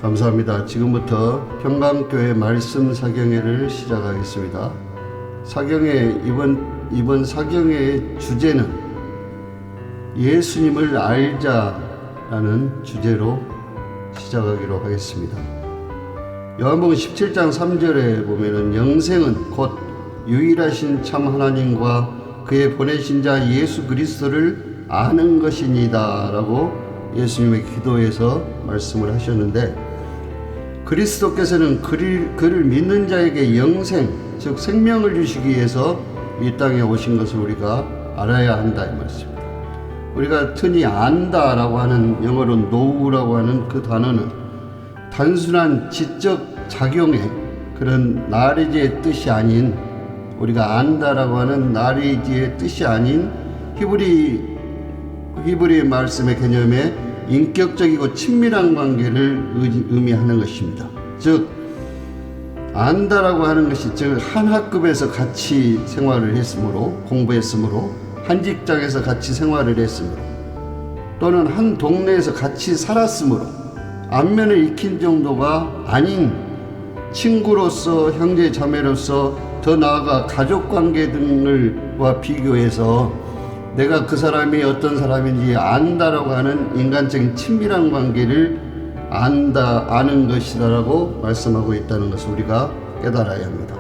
감사합니다. 지금부터 평강교회 말씀 사경회를 시작하겠습니다. 사경회 이번 사경회의 주제는 예수님을 알자라는 주제로 시작하기로 하겠습니다. 요한복음 17장 3절에 보면은 영생은 곧 유일하신 참 하나님과 그의 보내신 자 예수 그리스도를 아는 것이니다 라고 예수님의 기도에서 말씀을 하셨는데, 그리스도께서는 그를 믿는 자에게 영생, 즉 생명을 주시기 위해서 이 땅에 오신 것을 우리가 알아야 한다 이 말씀입니다. 우리가 흔히 안다라고 하는, 영어로 know라고 하는 그 단어는 단순한 지적 작용의 그런 나레지의 뜻이 아닌, 우리가 안다라고 하는 나레지의 뜻이 아닌 히브리 말씀의 개념에 인격적이고 친밀한 관계를 의미하는 것입니다. 즉 안다라고 하는 것이 즉 한 학급에서 같이 생활을 했으므로, 공부했으므로, 한 직장에서 같이 생활을 했으므로, 또는 한 동네에서 같이 살았으므로 안면을 익힌 정도가 아닌 친구로서, 형제 자매로서, 더 나아가 가족관계 등과 비교해서 내가 그 사람이 어떤 사람인지 안다라고 하는 인간적인 친밀한 관계를 아는 것이다라고 말씀하고 있다는 것을 우리가 깨달아야 합니다.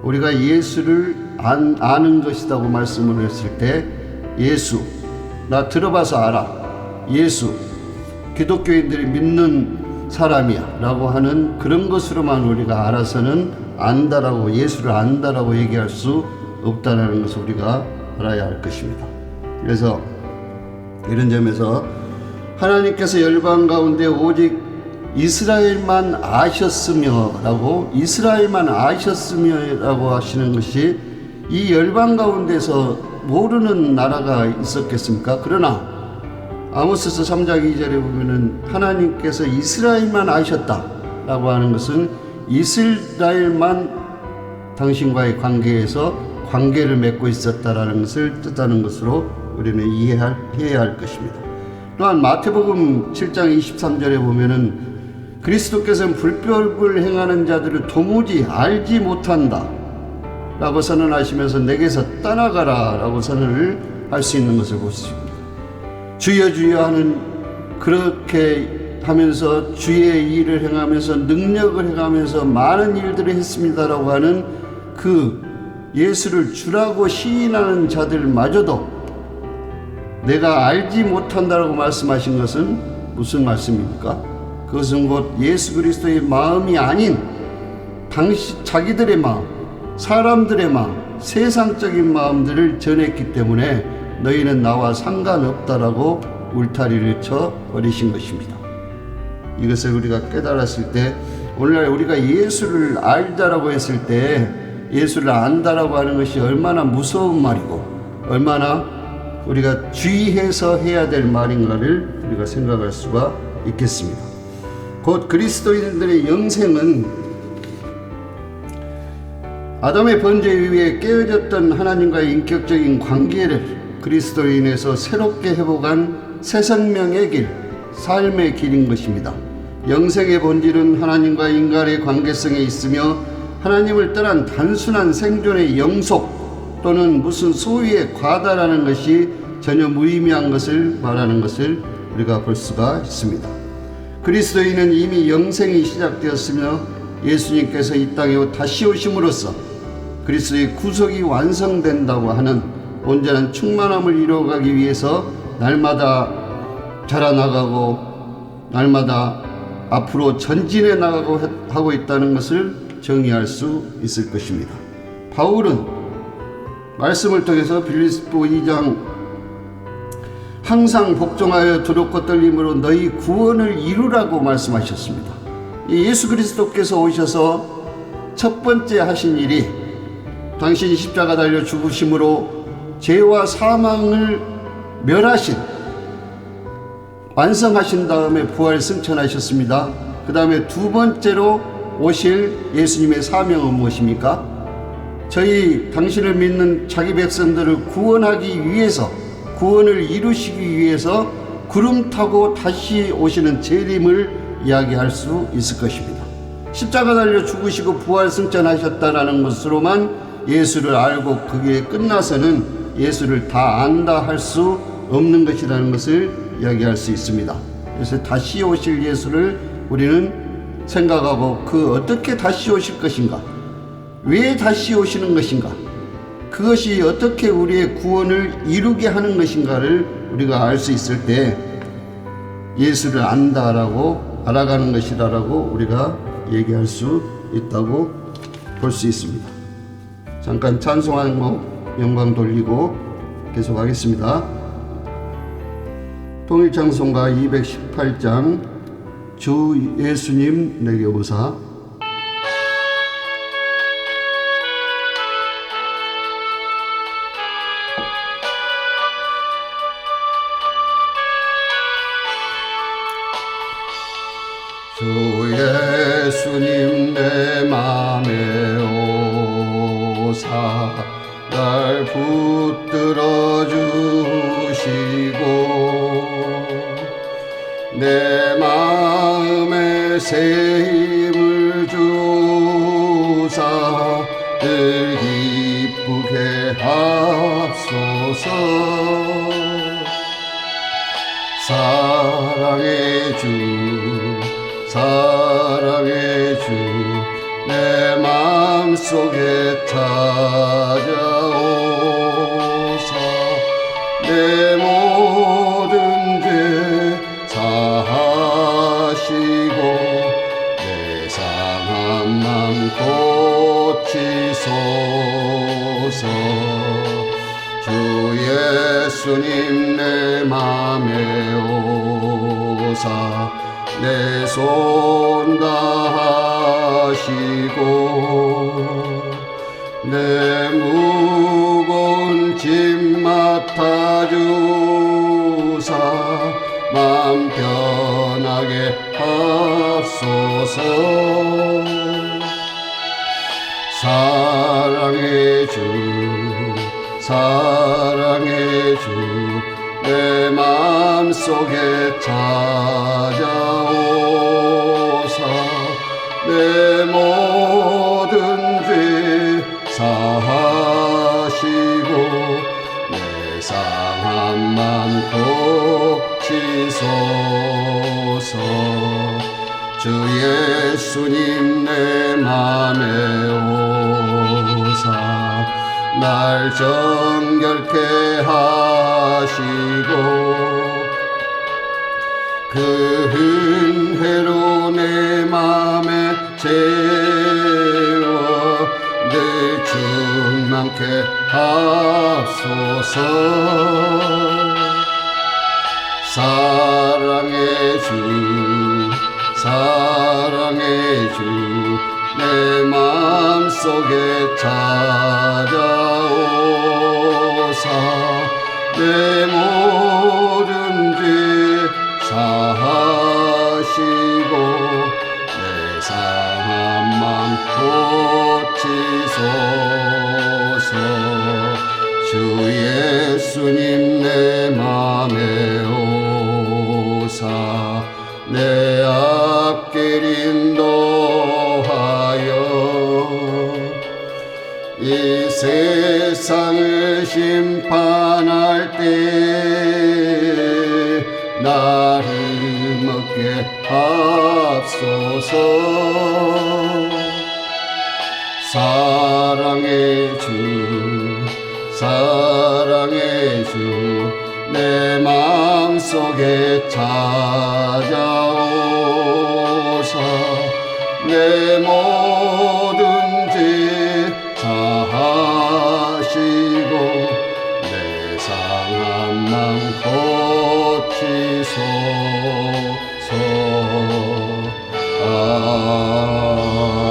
우리가 예수를 아는 것이라고 말씀을 했을 때, 예수, 나 들어봐서 알아, 예수, 기독교인들이 믿는 사람이야 라고 하는 그런 것으로만 우리가 알아서는 안다라고, 예수를 안다라고 얘기할 수 없다는 것을 우리가 알아야 할 것입니다. 그래서 이런 점에서 하나님께서 열방 가운데 오직 이스라엘만 아셨으며 라고, 이스라엘만 아셨으며 라고 하시는 것이, 이 열방 가운데서 모르는 나라가 있었겠습니까? 그러나 아모스서 3장 2절에 보면은 하나님께서 이스라엘만 아셨다 라고 하는 것은 이스라엘만 당신과의 관계에서 관계를 맺고 있었다라는 것을 뜻하는 것으로 우리는 이해해야 할 것입니다. 또한 마태복음 7장 23절에 보면은 그리스도께서는 불법을 행하는 자들을 도무지 알지 못한다 라고 선언하시면서 내게서 떠나가라 라고 선언을 할 수 있는 것을 볼 수 있습니다. 주여 주여 하는, 그렇게 하면서 주의 일을 행하면서 능력을 행하면서 많은 일들을 했습니다라고 하는 그 예수를 주라고 시인하는 자들마저도 내가 알지 못한다라고 말씀하신 것은 무슨 말씀입니까? 그것은 곧 예수 그리스도의 마음이 아닌 자기들의 마음, 사람들의 마음, 세상적인 마음들을 전했기 때문에 너희는 나와 상관없다라고 울타리를 쳐 버리신 것입니다. 이것을 우리가 깨달았을 때, 오늘날 우리가 예수를 알자라고 했을 때 예수를 안다라고 하는 것이 얼마나 무서운 말이고 얼마나 우리가 주의해서 해야 될 말인가를 우리가 생각할 수가 있겠습니다. 곧 그리스도인들의 영생은 아담의 번제 이후에 깨어졌던 하나님과의 인격적인 관계를 그리스도인에서 새롭게 회복한 새 생명의 길, 삶의 길인 것입니다. 영생의 본질은 하나님과 인간의 관계성에 있으며 하나님을 떠난 단순한 생존의 영속 또는 무슨 소유의 과다라는 것이 전혀 무의미한 것을 말하는 것을 우리가 볼 수가 있습니다. 그리스도인은 이미 영생이 시작되었으며 예수님께서 이 땅에 다시 오심으로써 그리스도의 구속이 완성된다고 하는 온전한 충만함을 이루어가기 위해서 날마다 자라나가고 날마다 앞으로 전진해 나가고 하고 있다는 것을 정의할 수 있을 것입니다. 바울은 말씀을 통해서 빌립보 2장 항상 복종하여 두렵고 떨림으로 너희 구원을 이루라고 말씀하셨습니다. 예수 그리스도께서 오셔서 첫 번째 하신 일이 당신이 십자가 달려 죽으심으로 죄와 사망을 멸하신, 완성하신 다음에 부활 승천하셨습니다. 그 다음에 두 번째로 오실 예수님의 사명은 무엇입니까? 당신을 믿는 자기 백성들을 구원하기 위해서, 구원을 이루시기 위해서 구름 타고 다시 오시는 재림을 이야기할 수 있을 것입니다. 십자가 달려 죽으시고 부활 승천하셨다라는 것으로만 예수를 알고 그게 끝나서는 예수를 다 안다 할 수 없는 것이라는 것을 이야기할 수 있습니다. 그래서 다시 오실 예수를 우리는 생각하고 그 어떻게 다시 오실 것인가, 왜 다시 오시는 것인가, 그것이 어떻게 우리의 구원을 이루게 하는 것인가를 우리가 알 수 있을 때 예수를 안다라고 알아가는 것이라고 우리가 얘기할 수 있다고 볼 수 있습니다. 잠깐 찬송하는 곡 영광 돌리고 계속하겠습니다. 통일창송가 218장 주 예수님 내게 오사. 주 예수님 내 맘에 오사 날 붙들어 주시고 내 마음에 새 힘을 주사 늘 기쁘게 하소서. 사랑의 주 사랑의 주 내 마음속에 찾아오사 내 모든 죄 사하시고 내 상한 맘 고치소서. 주 예수님 내 맘에 오사 내 손 다하시고 내 무거운 짐 맡아주사 맘 편하게 하소서. 사랑의 주 사랑의 주 내 마음속에 찾아오사 내 모든 죄 사하시고 내 상한 맘 고치소서. 주 예수님 내 맘에 오사 날 정결케 하시고 그 은혜로 내 맘에 채워 늘 충만케 하소서. 사랑의 주 사랑의 주 내 마음속에 찾아오사 내 모든 죄 사하시고 내 상한 맘 고치소서. 주 예수님 내 맘에 오사 내 앞길 인도하여 이 세상을 심판할 때 나를 먹게 하소서. 사랑의 주 사랑의 주 내 마음속에 찾아오사 내 모든 죄 사하시고 내 상한 맘 고치소서.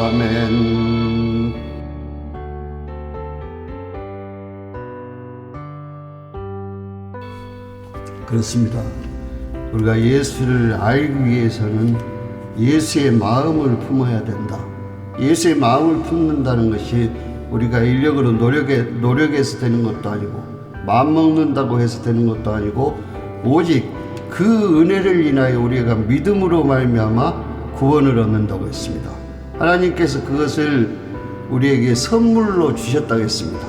아멘. 그렇습니다. 우리가 예수를 알기 위해서는 예수의 마음을 품어야 된다. 예수의 마음을 품는다는 것이 우리가 인력으로 노력해서 되는 것도 아니고 마음 먹는다고 해서 되는 것도 아니고 오직 그 은혜를 인하여 우리가 믿음으로 말미암아 구원을 얻는다고 했습니다. 하나님께서 그것을 우리에게 선물로 주셨다고 했습니다.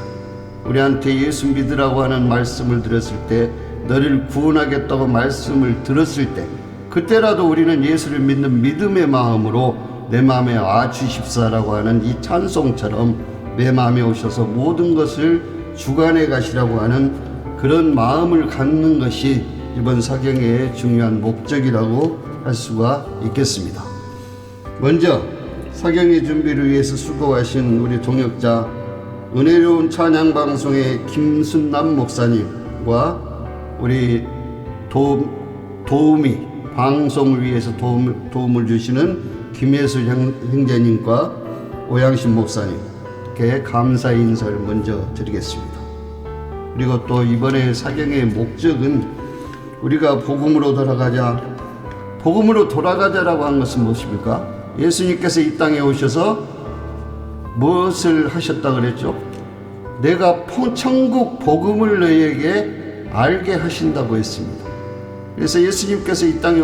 우리한테 예수 믿으라고 하는 말씀을 들었을 때, 너를 구원하겠다고 말씀을 들었을 때, 그때라도 우리는 예수를 믿는 믿음의 마음으로 내 마음에 와 주십사라고 하는 이 찬송처럼 내 마음에 오셔서 모든 것을 주관해 가시라고 하는 그런 마음을 갖는 것이 이번 사경의 중요한 목적이라고 할 수가 있겠습니다. 먼저 사경의 준비를 위해서 수고하신 우리 동역자 은혜로운 찬양방송의 김순남 목사님과 우리 도우미 방송을 위해서 도움을 주시는 김예술 형제님과 오양신 목사님께 감사 인사를 먼저 드리겠습니다. 그리고 또 이번에 사경의 목적은 우리가 복음으로 돌아가자라고 한 것은 무엇입니까? 예수님께서 이 땅에 오셔서 무엇을 하셨다 그랬죠? 내가 천국 복음을 너희에게 알게 하신다고 했습니다. 그래서 예수님께서 이 땅에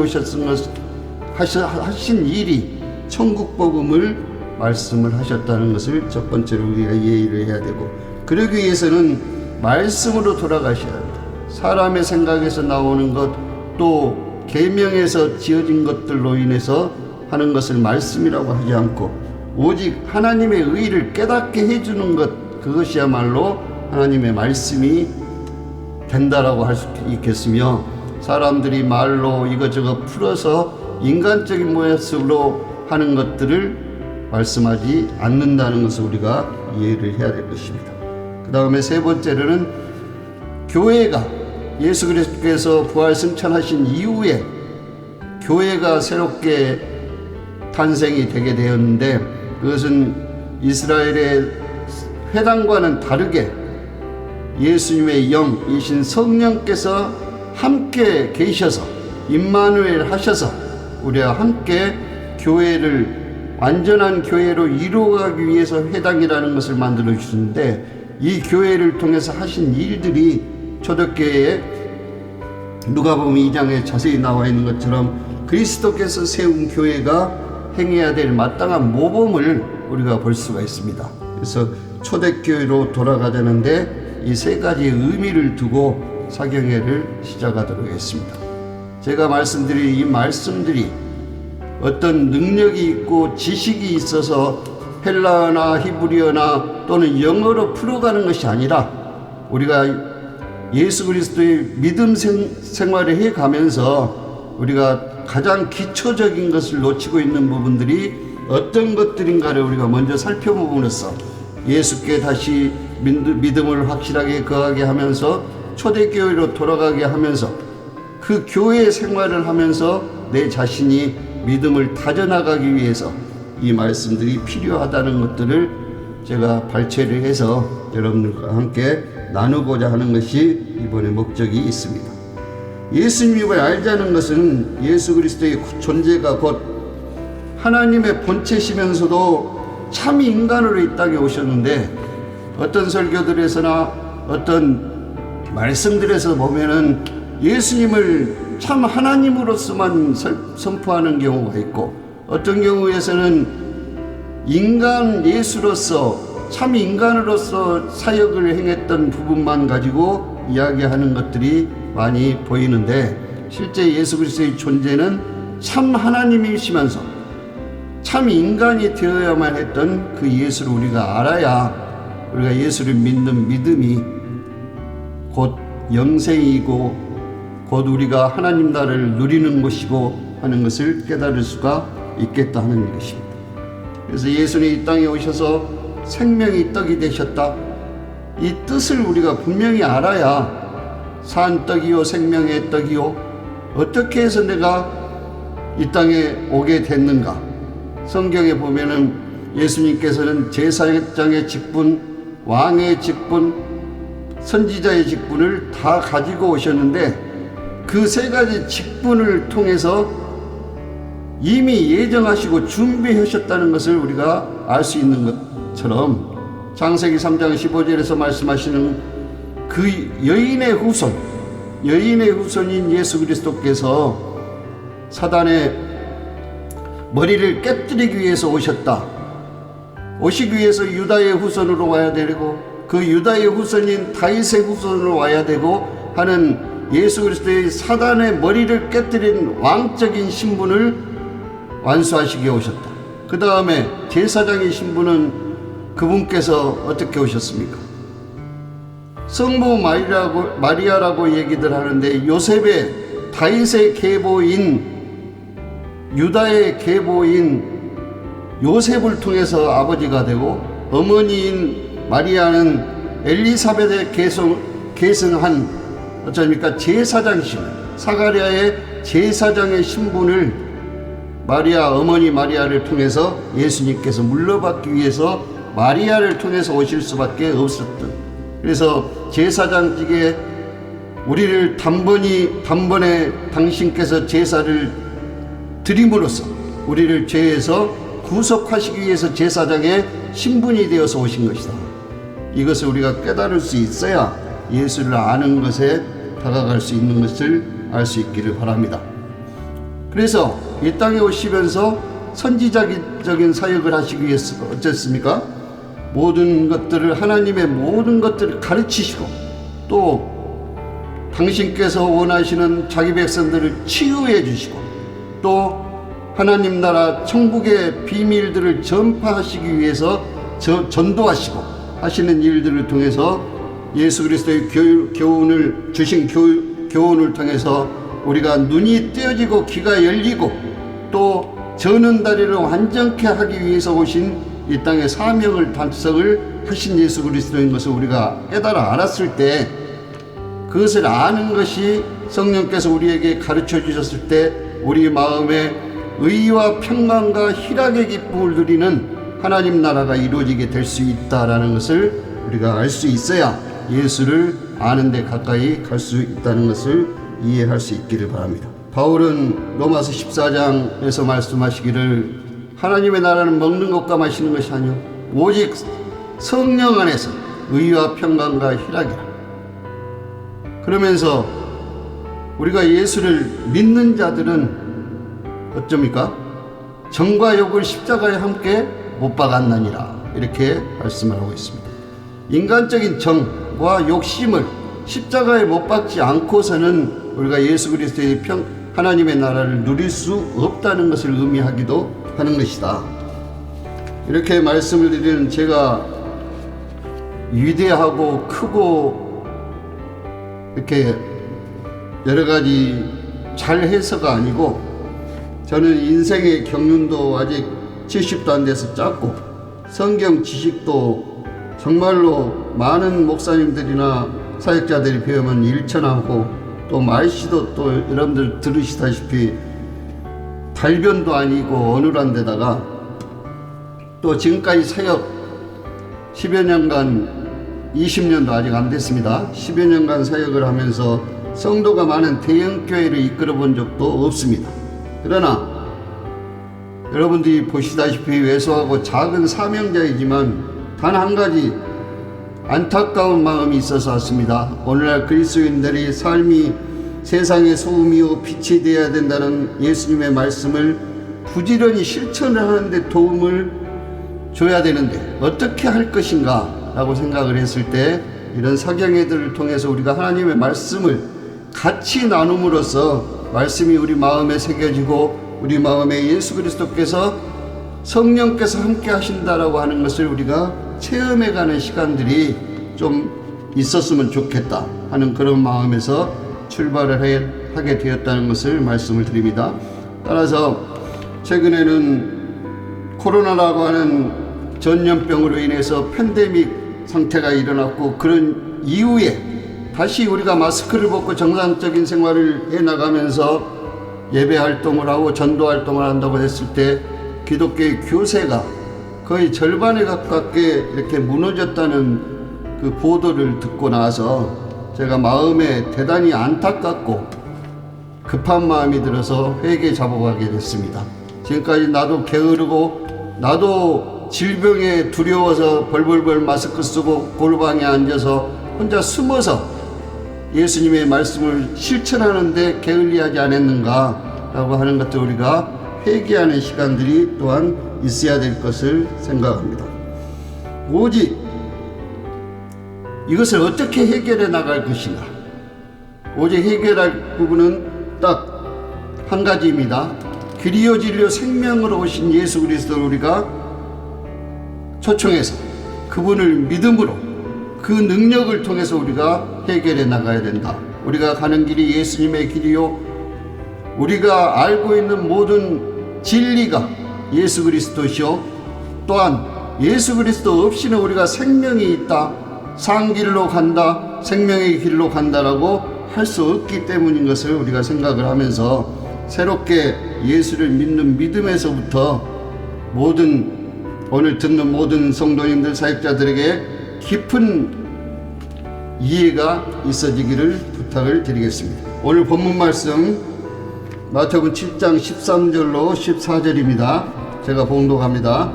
하신 일이 천국 복음을 말씀을 하셨다는 것을 첫 번째로 우리가 이해를 해야 되고, 그러기 위해서는 말씀으로 돌아가셔야 합니다. 사람의 생각에서 나오는 것, 또 계명에서 지어진 것들로 인해서 하는 것을 말씀이라고 하지 않고 오직 하나님의 의를 깨닫게 해주는 것, 그것이야말로 하나님의 말씀이 된다라고 할 수 있겠으며, 사람들이 말로 이것저것 풀어서 인간적인 모습으로 하는 것들을 말씀하지 않는다는 것을 우리가 이해를 해야 될 것입니다. 그 다음에 세 번째로는 교회가 예수 그리스도께서 부활 승천하신 이후에 교회가 새롭게 탄생이 되게 되었는데, 그것은 이스라엘의 회당과는 다르게 예수님의 영이신 성령께서 함께 계셔서 임마누엘 하셔서 우리와 함께 교회를 완전한 교회로 이루어가기 위해서 회당이라는 것을 만들어 주셨는데, 이 교회를 통해서 하신 일들이 초대교회에 누가복음 2장에 자세히 나와 있는 것처럼 그리스도께서 세운 교회가 행해야 될 마땅한 모범을 우리가 볼 수가 있습니다. 그래서 초대교회로 돌아가자는데 이 세 가지의 의미를 두고 사경회를 시작하도록 했습니다. 제가 말씀드린 이 말씀들이 어떤 능력이 있고 지식이 있어서 헬라어나 히브리어나 또는 영어로 풀어가는 것이 아니라, 우리가 예수 그리스도의 믿음 생활을 해가면서 우리가 가장 기초적인 것을 놓치고 있는 부분들이 어떤 것들인가를 우리가 먼저 살펴보면서 예수께 다시 믿음을 확실하게 거하게 하면서 초대교회로 돌아가게 하면서 그 교회 생활을 하면서 내 자신이 믿음을 다져나가기 위해서 이 말씀들이 필요하다는 것들을 제가 발췌를 해서 여러분들과 함께 나누고자 하는 것이 이번의 목적이 있습니다. 예수님을 알자는 것은 예수 그리스도의 존재가 곧 하나님의 본체시면서도 참 인간으로 이 땅에 오셨는데, 어떤 설교들에서나 어떤 말씀들에서 보면은 예수님을 참 하나님으로서만 선포하는 경우가 있고, 어떤 경우에서는 인간 예수로서 참 인간으로서 사역을 행했던 부분만 가지고 이야기하는 것들이 많이 보이는데, 실제 예수 그리스도의 존재는 참 하나님이시면서 참 인간이 되어야만 했던 그 예수를 우리가 알아야 우리가 예수를 믿는 믿음이 곧 영생이고 곧 우리가 하나님 나라를 누리는 것이고 하는 것을 깨달을 수가 있겠다 하는 것입니다. 그래서 예수님이 이 땅에 오셔서 생명이 떡이 되셨다, 이 뜻을 우리가 분명히 알아야 산 떡이요 생명의 떡이요 어떻게 해서 내가 이 땅에 오게 됐는가. 성경에 보면은 예수님께서는 제사장의 직분, 왕의 직분, 선지자의 직분을 다 가지고 오셨는데, 그 세 가지 직분을 통해서 이미 예정하시고 준비하셨다는 것을 우리가 알 수 있는 것처럼, 창세기 3장 15절에서 말씀하시는 그 여인의 후손, 여인의 후손인 예수 그리스도께서 사단의 머리를 깨뜨리기 위해서 오셨다. 오시기 위해서 유다의 후손으로 와야 되고 그 유다의 후손인 다윗의 후손으로 와야 되고 하는 예수 그리스도의 사단의 머리를 깨뜨린 왕적인 신분을 완수하시기 위해 오셨다. 그 다음에 제사장의 신분은 그분께서 어떻게 오셨습니까? 성부 마리아라고 얘기들 하는데 요셉의 다윗의 계보인 유다의 계보인 요셉을 통해서 아버지가 되고 어머니인 마리아는 엘리사벳의 계승한 어쩌니까 제사장신 사가랴의 제사장의 신분을 마리아 어머니 마리아를 통해서 예수님께서 물려받기 위해서 마리아를 통해서 오실 수밖에 없었던, 그래서 제사장직에 우리를 단번에 당신께서 제사를 드림으로써 우리를 죄에서 구속하시기 위해서 제사장의 신분이 되어서 오신 것이다. 이것을 우리가 깨달을 수 있어야 예수를 아는 것에 다가갈 수 있는 것을 알 수 있기를 바랍니다. 그래서 이 땅에 오시면서 선지자적인 사역을 하시기 위해서 어쨌습니까? 모든 것들을 하나님의 모든 것들을 가르치시고 또 당신께서 원하시는 자기 백성들을 치유해 주시고 또 하나님 나라 천국의 비밀들을 전파하시기 위해서 전도하시고 하시는 일들을 통해서 예수 그리스도의 교훈을 주신 교훈을 통해서 우리가 눈이 떼어지고 귀가 열리고 또 저는 다리를 완전케 하기 위해서 오신 이 땅의 사명을 달성을 하신 예수 그리스도인 것을 우리가 깨달아 알았을 때 그것을 아는 것이 성령께서 우리에게 가르쳐 주셨을 때 우리 마음에 의와 평강과 희락의 기쁨을 누리는 하나님 나라가 이루어지게 될 수 있다라는 것을 우리가 알 수 있어야 예수를 아는 데 가까이 갈 수 있다는 것을 이해할 수 있기를 바랍니다. 바울은 로마서 14장에서 말씀하시기를 하나님의 나라는 먹는 것과 마시는 것이 아니오 오직 성령 안에서 의와 평강과 희락이라. 그러면서 우리가 예수를 믿는 자들은 어쩝니까? 정과 욕을 십자가에 함께 못 박았나니라 이렇게 말씀을 하고 있습니다. 인간적인 정과 욕심을 십자가에 못 박지 않고서는 우리가 예수 그리스도의 하나님의 나라를 누릴 수 없다는 것을 의미하기도 하는 것이다. 이렇게 말씀을 드리는 제가 위대하고 크고 이렇게 여러 가지 잘 해서가 아니고 저는 인생의 경륜도 아직 70도 안 돼서 짧고 성경 지식도 정말로 많은 목사님들이나 사역자들이 배우면 일천하고 또 말씨도 또 여러분들 들으시다시피 달변도 아니고 어눌한 데다가 또 지금까지 사역 10여 년간 20년도 아직 안 됐습니다. 10여 년간 사역을 하면서 성도가 많은 대형교회를 이끌어 본 적도 없습니다. 그러나 여러분들이 보시다시피 왜소하고 작은 사명자이지만 단 한 가지 안타까운 마음이 있어서 왔습니다. 오늘날 그리스도인들이 삶이 세상의 소음이요 빛이 되어야 된다는 예수님의 말씀을 부지런히 실천을 하는데 도움을 줘야 되는데 어떻게 할 것인가 라고 생각을 했을 때 이런 사경회들을 통해서 우리가 하나님의 말씀을 같이 나눔으로써 말씀이 우리 마음에 새겨지고 우리 마음에 예수 그리스도께서 성령께서 함께 하신다라고 하는 것을 우리가 체험해가는 시간들이 좀 있었으면 좋겠다 하는 그런 마음에서 출발을 하게 되었다는 것을 말씀을 드립니다. 따라서 최근에는 코로나라고 하는 전염병으로 인해서 팬데믹 상태가 일어났고 그런 이후에 다시 우리가 마스크를 벗고 정상적인 생활을 해나가면서 예배 활동을 하고 전도 활동을 한다고 했을 때 기독교의 교세가 거의 절반에 가깝게 이렇게 무너졌다는 그 보도를 듣고 나서 제가 마음에 대단히 안타깝고 급한 마음이 들어서 회개 잡아가게 됐습니다. 지금까지 나도 게으르고 나도 질병에 두려워서 벌벌벌 마스크 쓰고 골방에 앉아서 혼자 숨어서 예수님의 말씀을 실천하는 데 게을리하지 않았는가라고 하는 것도 우리가 회개하는 시간들이 또한 있어야 될 것을 생각합니다. 오직 이것을 어떻게 해결해 나갈 것인가? 오직 해결할 부분은 딱 한 가지입니다. 길이요 진리요 생명으로 오신 예수 그리스도를 우리가 초청해서 그분을 믿음으로 그 능력을 통해서 우리가 해결해 나가야 된다. 우리가 가는 길이 예수님의 길이요, 우리가 알고 있는 모든 진리가 예수 그리스도시요, 또한 예수 그리스도 없이는 우리가 생명이 있다, 산 길로 간다, 생명의 길로 간다라고 할 수 없기 때문인 것을 우리가 생각을 하면서 새롭게 예수를 믿는 믿음에서부터 오늘 듣는 모든 성도님들, 사역자들에게 깊은 이해가 있어지기를 부탁을 드리겠습니다. 오늘 본문 말씀 마태복음 7장 13절로 14절입니다. 제가 봉독합니다.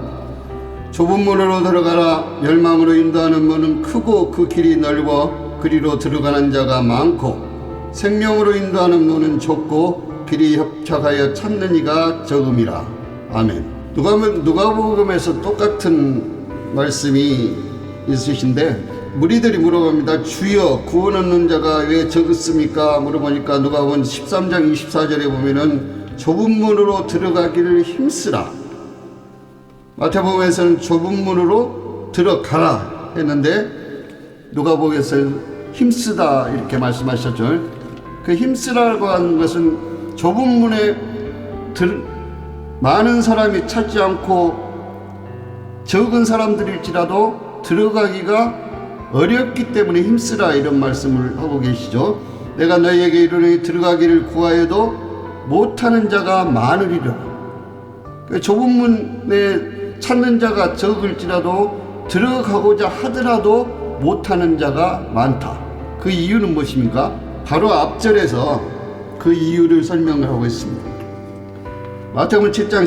좁은 문으로 들어가라. 열망으로 인도하는 문은 크고 그 길이 넓어 그리로 들어가는 자가 많고, 생명으로 인도하는 문은 좁고 길이 협착하여 찾는 이가 적음이라. 아멘. 누가복음에서 똑같은 말씀이 있으신데 무리들이 물어봅니다. 주여, 구원 얻는 자가 왜 적었습니까? 물어보니까 누가복음 13장 24절에 보면은 좁은 문으로 들어가기를 힘쓰라. 마태복음에서는 좁은 문으로 들어가라 했는데 누가복음에서는 힘쓰다 이렇게 말씀하셨죠. 그 힘쓰라고 하는 것은 좁은 문에 많은 사람이 찾지 않고 적은 사람들일지라도 들어가기가 어렵기 때문에 힘쓰라 이런 말씀을 하고 계시죠. 내가 너희에게 이르노니 들어가기를 구하여도 못하는 자가 많으리라. 좁은 문에 찾는 자가 적을지라도 들어가고자 하더라도 못하는 자가 많다. 그 이유는 무엇입니까? 바로 앞절에서 그 이유를 설명을 하고 있습니다. 마태복음 7장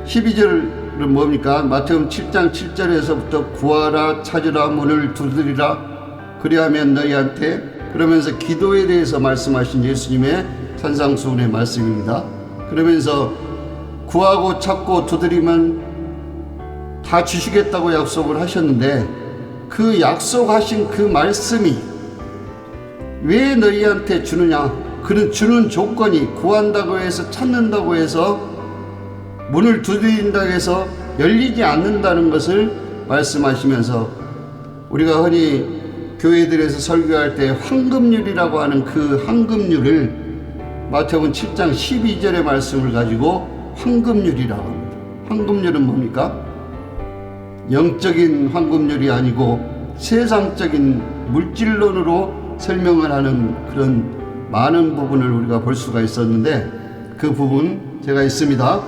12절은 뭡니까? 마태복음 7장 7절에서부터 구하라, 찾으라, 문을 두드리라, 그리하면 너희한테, 그러면서 기도에 대해서 말씀하신 예수님의 산상수훈의 말씀입니다. 그러면서 구하고 찾고 두드리면 다 주시겠다고 약속을 하셨는데 그 약속하신 그 말씀이 왜 너희한테 주느냐? 그는 주는 조건이 구한다고 해서, 찾는다고 해서, 문을 두드린다고 해서 열리지 않는다는 것을 말씀하시면서 우리가 흔히 교회들에서 설교할 때 황금률이라고 하는 그 황금률을 마태복음 7장 12절의 말씀을 가지고 황금률이라고 합니다. 황금률은 뭡니까? 영적인 황금률이 아니고 세상적인 물질론으로 설명을 하는 그런 많은 부분을 우리가 볼 수가 있었는데 그 부분 제가 있습니다.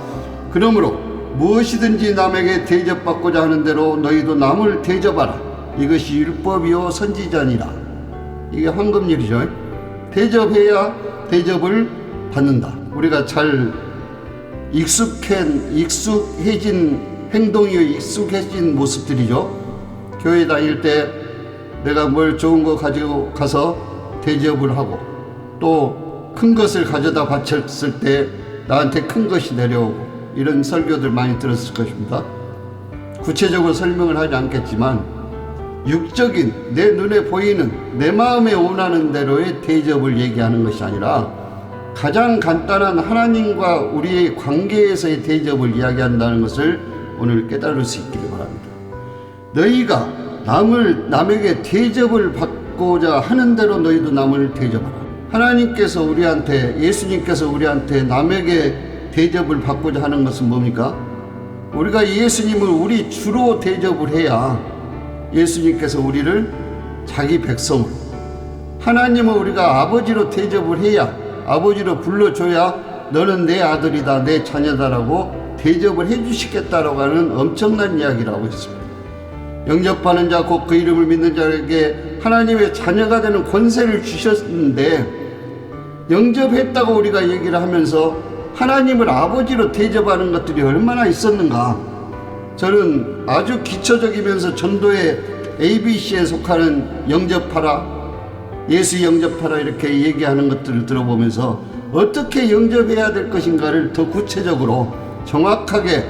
그러므로 무엇이든지 남에게 대접받고자 하는 대로 너희도 남을 대접하라. 이것이 율법이요 선지자니라. 이게 황금률이죠. 대접해야 대접을 받는다. 우리가 잘 익숙해진 행동이요 익숙해진 모습들이죠. 교회 다닐 때 내가 뭘 좋은 거 가지고 가서 대접을 하고 또 큰 것을 가져다 바쳤을 때 나한테 큰 것이 내려오고 이런 설교들 많이 들었을 것입니다. 구체적으로 설명을 하지 않겠지만 육적인 내 눈에 보이는 내 마음에 원하는 대로의 대접을 얘기하는 것이 아니라 가장 간단한 하나님과 우리의 관계에서의 대접을 이야기한다는 것을 오늘 깨달을 수 있기를 바랍니다. 너희가 남에게 대접을 받고자 하는 대로 너희도 남을 대접하라. 하나님께서 우리한테, 예수님께서 우리한테 남에게 대접을 받고자 하는 것은 뭡니까? 우리가 예수님을 우리 주로 대접을 해야 예수님께서 우리를 자기 백성으로, 하나님을 우리가 아버지로 대접을 해야, 아버지로 불러줘야 너는 내 아들이다, 내 자녀다라고 대접을 해주시겠다라고 하는 엄청난 이야기라고 했습니다. 영접하는 자 곧 그 이름을 믿는 자에게 하나님의 자녀가 되는 권세를 주셨는데 영접했다고 우리가 얘기를 하면서 하나님을 아버지로 대접하는 것들이 얼마나 있었는가. 저는 아주 기초적이면서 전도의 ABC에 속하는 영접하라, 예수 영접하라 이렇게 얘기하는 것들을 들어보면서 어떻게 영접해야 될 것인가를 더 구체적으로 정확하게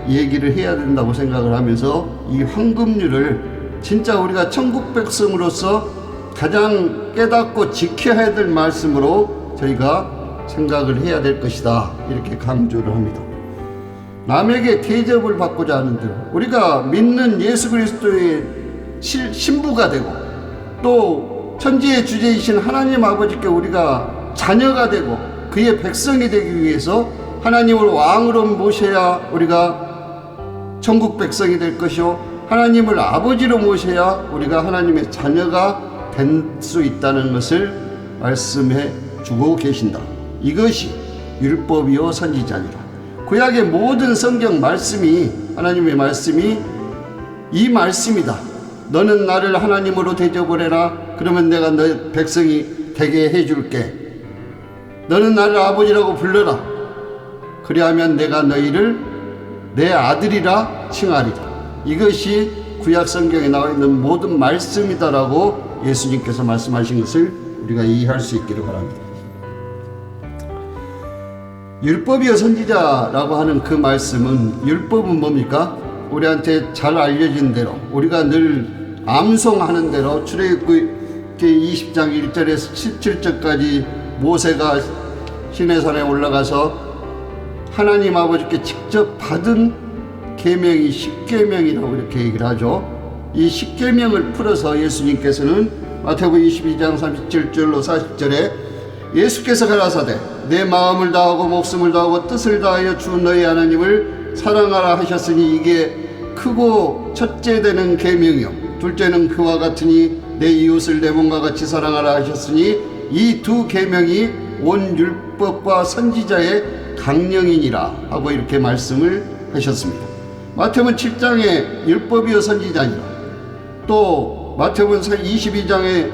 얘기를 해야 된다고 생각을 하면서 이 황금률을 진짜 우리가 천국 백성으로서 가장 깨닫고 지켜야 될 말씀으로 저희가 생각을 해야 될 것이다 이렇게 강조를 합니다. 남에게 대접을 받고자 하는 대로 우리가 믿는 예수 그리스도의 신부가 되고 또 천지의 주제이신 하나님 아버지께 우리가 자녀가 되고 그의 백성이 되기 위해서 하나님을 왕으로 모셔야 우리가 천국 백성이 될 것이요 하나님을 아버지로 모셔야 우리가 하나님의 자녀가 될 수 있다는 것을 말씀해 주고 계신다. 이것이 율법이요 선지자니라. 구약의 모든 성경 말씀이 하나님의 말씀이 이 말씀이다. 너는 나를 하나님으로 대접을 해라. 그러면 내가 너 백성이 되게 해줄게. 너는 나를 아버지라고 불러라. 그리하면 내가 너희를 내 아들이라 칭하리라. 이것이 구약 성경에 나와 있는 모든 말씀이다라고 예수님께서 말씀하신 것을 우리가 이해할 수 있기를 바랍니다. 율법이여 선지자라고 하는 그 말씀은 율법은 뭡니까? 우리한테 잘 알려진 대로 우리가 늘 암송하는 대로 출애굽기 20장 1절에서 17절까지 모세가 시내산에 올라가서 하나님 아버지께 직접 받은 계명이 십계명이라고 이렇게 얘기를 하죠. 이 십계명을 풀어서 예수님께서는 마태복음 22장 37절로 40절에 예수께서 가라사대 내 마음을 다하고 목숨을 다하고 뜻을 다하여 주 너희 하나님을 사랑하라 하셨으니 이게 크고 첫째 되는 계명이요 둘째는 그와 같으니 내 이웃을 내 몸과 같이 사랑하라 하셨으니 이 두 계명이 온 율법과 선지자의 강령이니라 하고 이렇게 말씀을 하셨습니다. 마태복음 7장에 율법이요 선지자니라 또 마태복음 22장에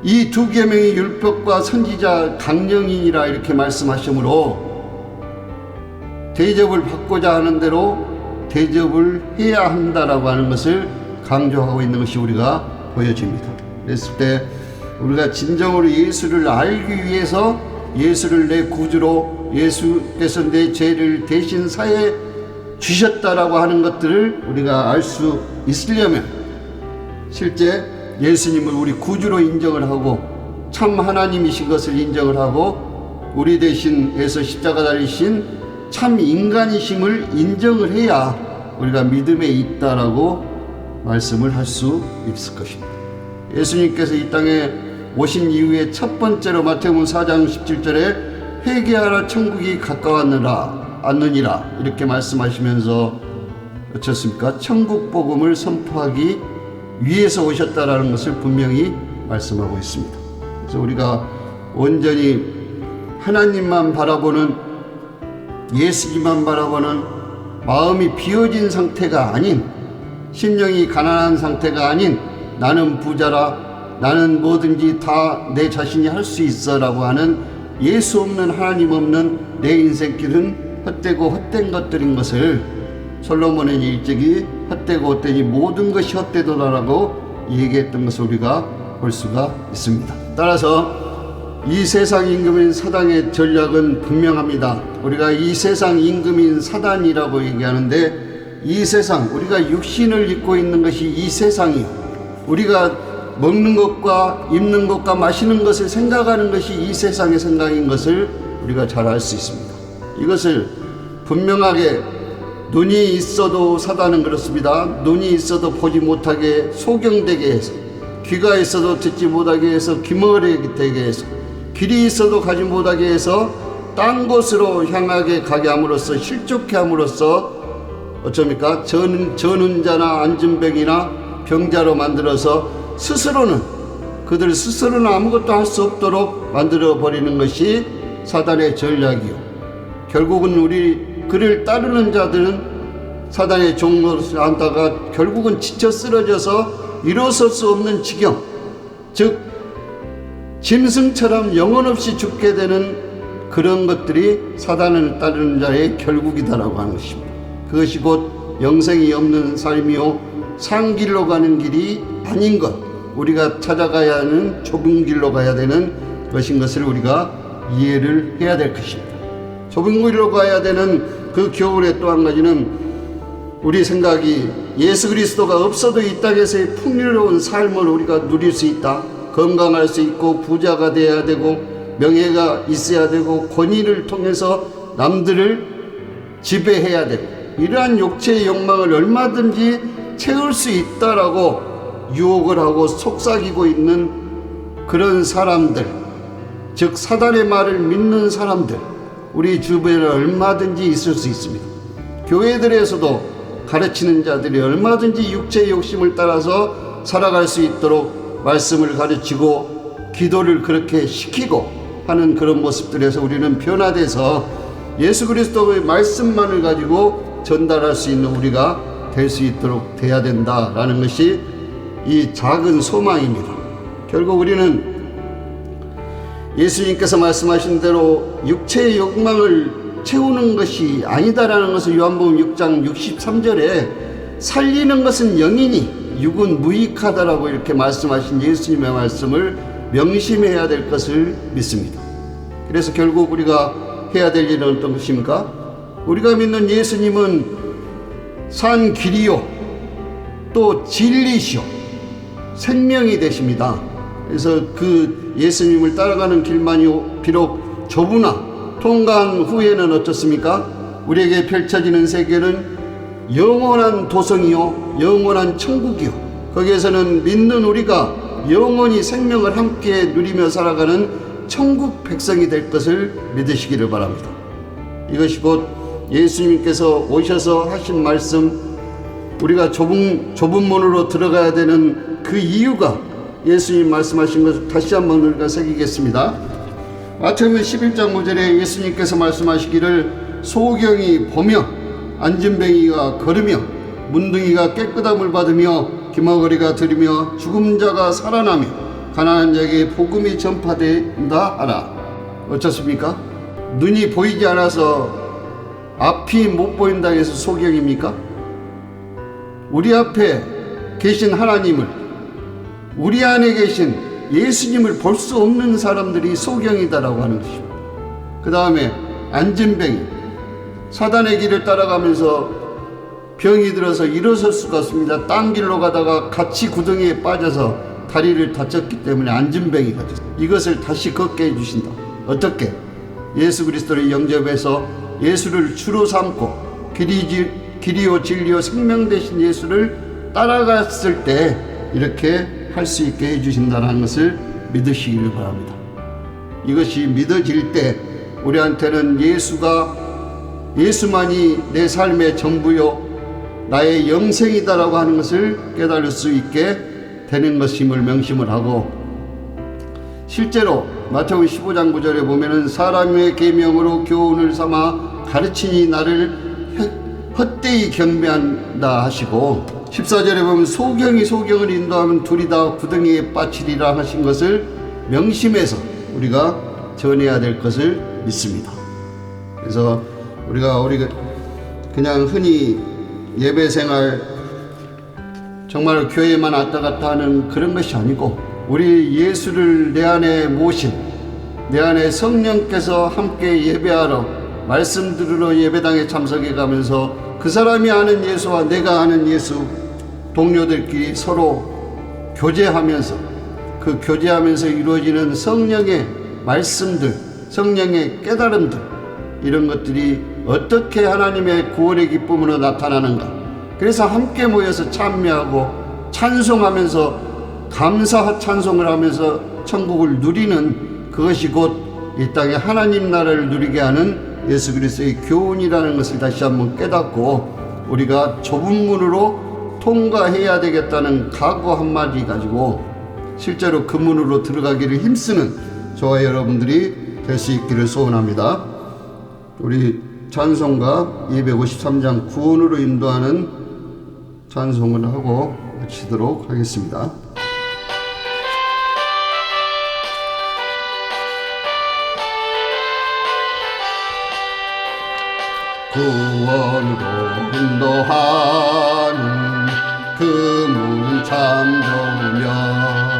이 두 계명이 율법과 선지자 강령이니라 이렇게 말씀하시므로 대접을 받고자 하는 대로 대접을 해야 한다라고 하는 것을 강조하고 있는 것이 우리가 보여집니다. 그랬을 때 우리가 진정으로 예수를 알기 위해서 예수를 내 구주로 예수께서 내 죄를 대신 사해 주셨다라고 하는 것들을 우리가 알 수 있으려면 실제 예수님을 우리 구주로 인정을 하고 참 하나님이신 것을 인정을 하고 우리 대신해서 십자가 달리신 참 인간이심을 인정을 해야 우리가 믿음에 있다라고 말씀을 할 수 있을 것입니다. 예수님께서 이 땅에 오신 이후에 첫 번째로 마태복음 4장 17절에 회개하라 천국이 가까웠느니라 이렇게 말씀하시면서 어떻습니까? 천국 복음을 선포하기 위해서 오셨다라는 것을 분명히 말씀하고 있습니다. 그래서 우리가 온전히 하나님만 바라보는 예수님만 바라보는 마음이 비워진 상태가 아닌 심령이 가난한 상태가 아닌 나는 부자라 나는 뭐든지 다 내 자신이 할 수 있어 라고 하는 예수 없는 하나님 없는 내 인생길은 헛되고 헛된 것들인 것을 솔로몬의 일찍이 헛되고 헛되니 모든 것이 헛되도다라고 얘기했던 것을 우리가 볼 수가 있습니다. 따라서 이 세상 임금인 사단의 전략은 분명합니다. 우리가 이 세상 임금인 사단이라고 얘기하는데 이 세상 우리가 육신을 입고 있는 것이 이 세상이요 우리가 먹는 것과 입는 것과 마시는 것을 생각하는 것이 이 세상의 생각인 것을 우리가 잘 알 수 있습니다. 이것을 분명하게 눈이 있어도 사단은 그렇습니다. 눈이 있어도 보지 못하게 소경되게 해서 귀가 있어도 듣지 못하게 해서 귀머거리게 되게 해서 길이 있어도 가지 못하게 해서 딴 곳으로 향하게 가게 함으로써 실족해 함으로써 어쩝니까? 저는 자나 앉은병이나 병자로 만들어서 그들 스스로는 아무것도 할 수 없도록 만들어 버리는 것이 사단의 전략이요. 결국은 그를 따르는 자들은 사단의 종로를 안다가 결국은 지쳐 쓰러져서 일어설 수 없는 지경, 즉 짐승처럼 영혼없이 죽게 되는 그런 것들이 사단을 따르는 자의 결국이다라고 하는 것입니다. 그것이 곧 영생이 없는 삶이요 상길로 가는 길이 아닌 것, 우리가 찾아가야 하는 좁은 길로 가야 되는 것인 것을 우리가 이해를 해야 될 것입니다. 좁은 길로 가야 되는 그 교훈의 또 한 가지는 우리 생각이 예수 그리스도가 없어도 이 땅에서의 풍요로운 삶을 우리가 누릴 수 있다. 건강할 수 있고 부자가 돼야 되고 명예가 있어야 되고 권위를 통해서 남들을 지배해야 되고 이러한 육체의 욕망을 얼마든지 채울 수 있다라고 유혹을 하고 속삭이고 있는 그런 사람들, 즉 사단의 말을 믿는 사람들, 우리 주변에 얼마든지 있을 수 있습니다. 교회들에서도 가르치는 자들이 얼마든지 육체의 욕심을 따라서 살아갈 수 있도록 말씀을 가르치고 기도를 그렇게 시키고 하는 그런 모습들에서 우리는 변화돼서 예수 그리스도의 말씀만을 가지고 전달할 수 있는 우리가 될 수 있도록 돼야 된다라는 것이 이 작은 소망입니다. 결국 우리는 예수님께서 말씀하신 대로 육체의 욕망을 채우는 것이 아니다라는 것을 요한복음 6장 63절에 살리는 것은 영이니 육은 무익하다라고 이렇게 말씀하신 예수님의 말씀을 명심해야 될 것을 믿습니다. 그래서 결국 우리가 해야 될 일은 어떤 것입니까? 우리가 믿는 예수님은 산 길이요 또 진리시요 생명이 되십니다. 그래서 그 예수님을 따라가는 길만이 비록 좁으나 통과한 후에는 어떻습니까? 우리에게 펼쳐지는 세계는 영원한 도성이요 영원한 천국이요, 거기에서는 믿는 우리가 영원히 생명을 함께 누리며 살아가는 천국 백성이 될 것을 믿으시기를 바랍니다. 이것이 곧 예수님께서 오셔서 하신 말씀, 우리가 좁은 문으로 들어가야 되는 그 이유가 예수님 말씀하신 것을 다시 한번 우리가 새기겠습니다. 마태복음 11장 5절에 예수님께서 말씀하시기를 소경이 보며 안진뱅이가 걸으며 문둥이가 깨끗함을 받으며 기머거리가 들으며 죽은 자가 살아나며 가난한 자에게 복음이 전파된다 하라. 어떻습니까? 눈이 보이지 않아서 앞이 못 보인다 해서 소경입니까? 우리 앞에 계신 하나님을, 우리 안에 계신 예수님을 볼 수 없는 사람들이 소경이다라고 하는 것입니다. 그 다음에 안진뱅이, 사단의 길을 따라가면서 병이 들어서 일어설 수가 없습니다. 딴 길로 가다가 같이 구덩이에 빠져서 다리를 다쳤기 때문에 안진뱅이가 됐습니다. 이것을 다시 걷게 해주신다. 어떻게? 예수 그리스도를 영접해서 예수를 주로 삼고 길이요 진리요 생명 되신 예수를 따라갔을 때 이렇게 할 수 있게 해주신다는 것을 믿으시기를 바랍니다. 이것이 믿어질 때 우리한테는 예수만이 내 삶의 전부요 나의 영생이다라고 하는 것을 깨달을 수 있게 되는 것임을 명심을 하고, 실제로 마태복음 15장 9절에 보면은 사람의 계명으로 교훈을 삼아 가르치니 나를 헛되이 경배한다 하시고, 14절에 보면 소경이 소경을 인도하면 둘이 다 구덩이에 빠지리라 하신 것을 명심해서 우리가 전해야 될 것을 믿습니다. 그래서 우리가 그냥 흔히 예배 생활 정말 교회만 왔다 갔다 하는 그런 것이 아니고, 우리 예수를 내 안에 모신, 내 안에 성령께서 함께 예배하러 말씀 들으러 예배당에 참석해 가면서 그 사람이 아는 예수와 내가 아는 예수, 동료들끼리 서로 교제하면서 그 교제하면서 이루어지는 성령의 말씀들, 성령의 깨달음들, 이런 것들이 어떻게 하나님의 구원의 기쁨으로 나타나는가. 그래서 함께 모여서 참여하고 찬송하면서 감사 찬송을 하면서 천국을 누리는 그것이 곧 이 땅에 하나님 나라를 누리게 하는 예수 그리스도의 교훈이라는 것을 다시 한번 깨닫고 우리가 좁은 문으로 통과해야 되겠다는 각오 한마디 가지고 실제로 그 문으로 들어가기를 힘쓰는 저와 여러분들이 될 수 있기를 소원합니다. 우리 찬송가 253장 구원으로 인도하는 찬송을 하고 마치도록 하겠습니다. 구원으로 인도하는 그 문 참 좋으며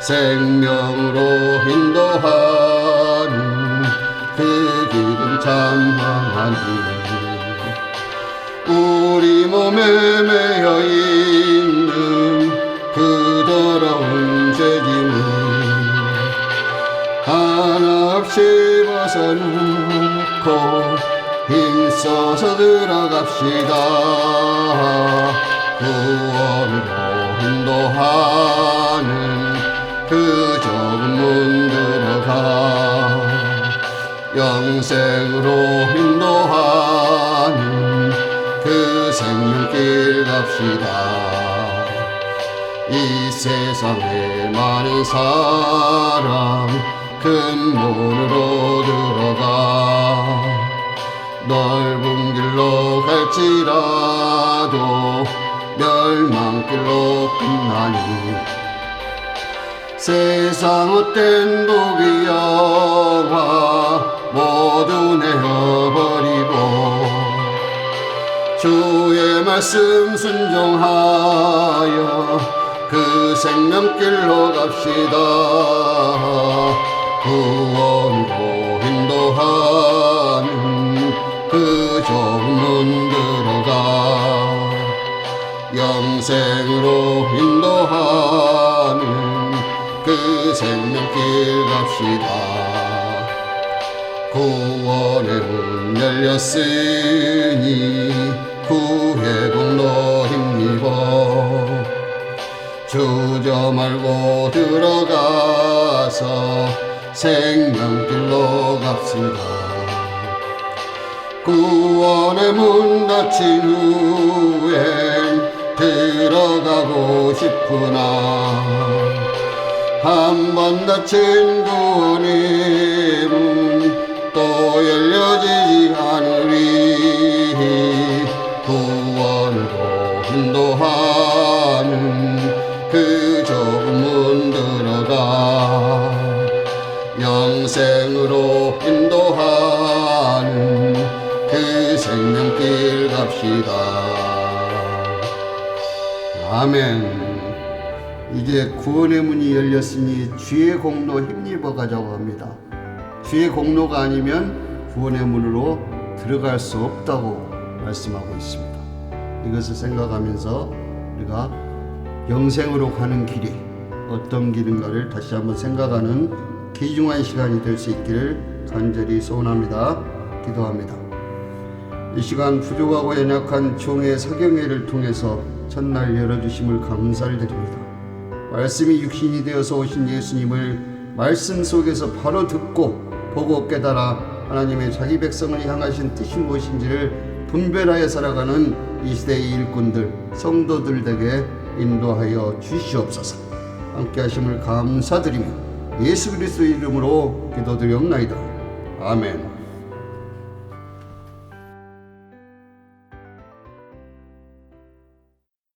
생명으로 인도하는 그 길은 참하니 우리 몸에 매여 있는 그 더러운 죄짐을 하나 없이 벗어놓고 힘써서 들어갑시다. 구원으로 인도하는 그 좁은 문 들어가 영생으로 인도하는 그 생명길 갑시다. 이 세상에 많은 사람 큰 문으로 들어가 넓은 길로 갈지라도 멸망길로 끝나니 세상 헛된 독이 여와 모두 내어버리고 주의 말씀 순종하여 그 생명길로 갑시다. 구원으로 인도하는 그 좁은 문 들어가 영생으로 인도하는 그 생명길 갑시다. 구원의 문 열렸으니 구의 공로 힘입어 주저 말고 들어가서 생명길로 갑시다. 구원의 문 닫힌 후엔 들어가고 싶으나 한 번 닫힌 구원의 문 또 열려지지 않으리. 구원으로 인도하는 그 좁은 문 들어가 영생으로 인도하는 그 생명길 갑시다. 아멘. 이제 구원의 문이 열렸으니 주의 공로 힘입어 가자고 합니다. 주의 공로가 아니면 구원의 문으로 들어갈 수 없다고 말씀하고 있습니다. 이것을 생각하면서 우리가 영생으로 가는 길이 어떤 길인가를 다시 한번 생각하는 귀중한 시간이 될 수 있기를 간절히 소원합니다. 기도합니다. 이 시간 부족하고 연약한 종의 사경회를 통해서 첫날 열어주심을 감사를 드립니다. 말씀이 육신이 되어서 오신 예수님을 말씀 속에서 바로 듣고 보고 깨달아 하나님의 자기 백성을 향하신 뜻이 무엇인지를 분별하여 살아가는 이 시대의 일꾼들, 성도들에게 인도하여 주시옵소서. 함께 하심을 감사드리며 예수 그리스도의 이름으로 기도드리옵나이다. 아멘.